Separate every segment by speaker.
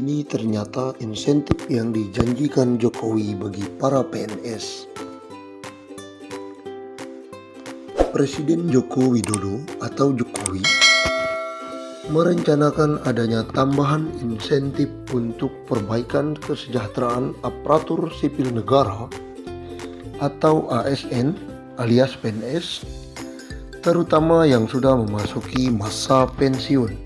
Speaker 1: ini ternyata insentif yang dijanjikan Jokowi bagi para PNS. Presiden Joko Widodo atau Jokowi merencanakan adanya tambahan insentif untuk perbaikan kesejahteraan aparatur sipil negara atau ASN alias PNS, terutama yang sudah memasuki masa pensiun.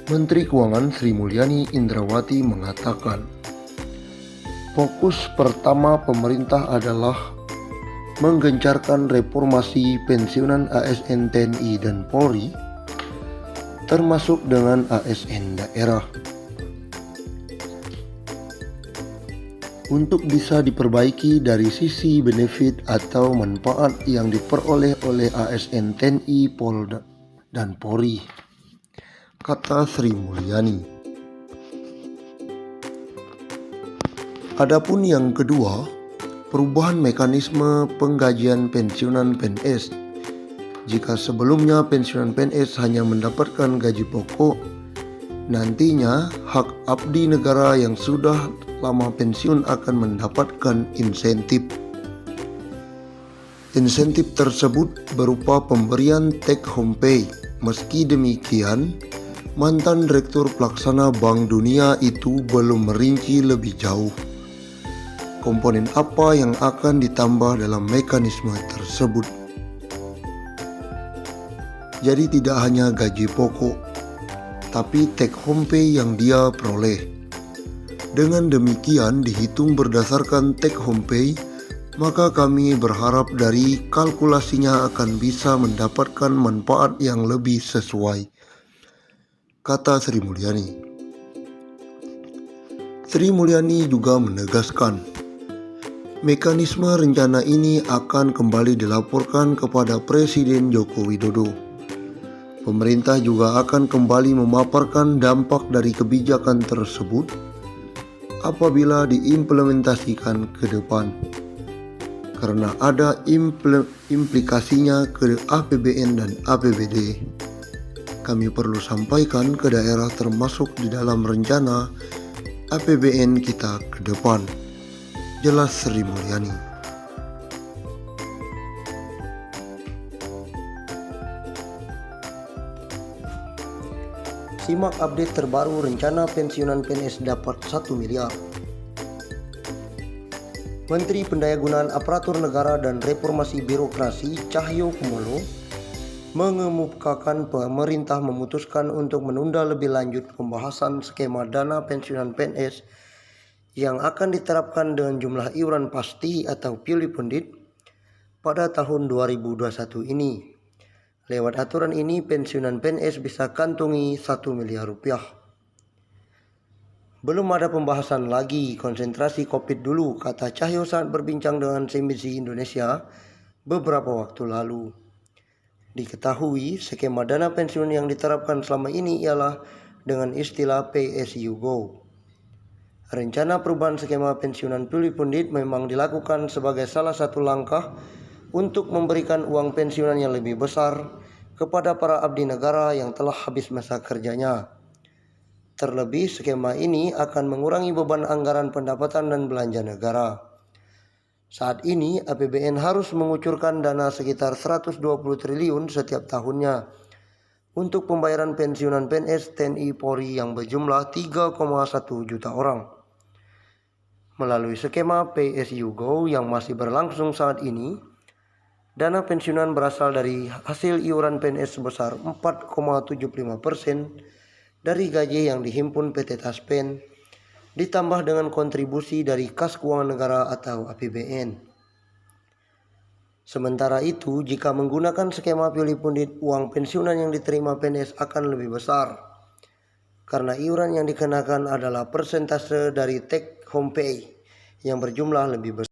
Speaker 1: Menteri Keuangan Sri Mulyani Indrawati mengatakan, fokus pertama pemerintah adalah menggencarkan reformasi pensiunan ASN TNI dan Polri, termasuk dengan ASN daerah. Untuk bisa diperbaiki dari sisi benefit atau manfaat yang diperoleh oleh ASN TNI, Polri, dan Polri, kata Sri Mulyani. Adapun yang kedua, perubahan mekanisme penggajian pensiunan PNS. Jika sebelumnya pensiunan PNS hanya mendapatkan gaji pokok, nantinya hak abdi negara yang sudah lama pensiun akan mendapatkan insentif. Insentif tersebut berupa pemberian take home pay. Meski demikian, mantan Direktur Pelaksana Bank Dunia itu belum merinci lebih jauh komponen apa yang akan ditambah dalam mekanisme tersebut. Jadi tidak hanya gaji pokok, tapi take home pay yang dia peroleh. Dengan demikian dihitung berdasarkan take home pay, maka kami berharap dari kalkulasinya akan bisa mendapatkan manfaat yang lebih sesuai, kata Sri Mulyani. Sri Mulyani juga menegaskan, mekanisme rencana ini akan kembali dilaporkan kepada Presiden Joko Widodo. Pemerintah juga akan kembali memaparkan dampak dari kebijakan tersebut apabila diimplementasikan ke depan, karena ada implikasinya ke APBN dan APBD. Kami perlu sampaikan ke daerah termasuk di dalam rencana APBN kita ke depan, jelas Sri Mulyani. Simak update terbaru rencana pensiunan PNS dapat 1 miliar. Menteri Pendayagunaan Aparatur Negara dan Reformasi Birokrasi Cahyokumolo mengemukakan pemerintah memutuskan untuk menunda lebih lanjut pembahasan skema dana pensiunan PNS yang akan diterapkan dengan jumlah iuran pasti atau pilih pundit pada tahun 2021 ini. Lewat aturan ini, pensiunan PNS bisa kantongi 1 miliar rupiah. Belum ada pembahasan lagi, konsentrasi COVID dulu, kata Cahyo saat berbincang dengan CNBC Indonesia beberapa waktu lalu. Diketahui, skema dana pensiun yang diterapkan selama ini ialah dengan istilah Pay as you go. Rencana perubahan skema pensiunan pilih pundit memang dilakukan sebagai salah satu langkah untuk memberikan uang pensiunan yang lebih besar kepada para abdi negara yang telah habis masa kerjanya. Terlebih, skema ini akan mengurangi beban anggaran pendapatan dan belanja negara. Saat ini, APBN harus mengucurkan dana sekitar 120 triliun setiap tahunnya untuk pembayaran pensiunan PNS TNI Polri yang berjumlah 3,1 juta orang. Melalui skema Pay as you go yang masih berlangsung saat ini, dana pensiunan berasal dari hasil iuran PNS sebesar 4,75% dari gaji yang dihimpun PT Taspen, ditambah dengan kontribusi dari Kas Keuangan Negara atau APBN. Sementara itu, jika menggunakan skema pilih pundit, uang pensiunan yang diterima PNS akan lebih besar, karena iuran yang dikenakan adalah persentase dari take home pay yang berjumlah lebih besar.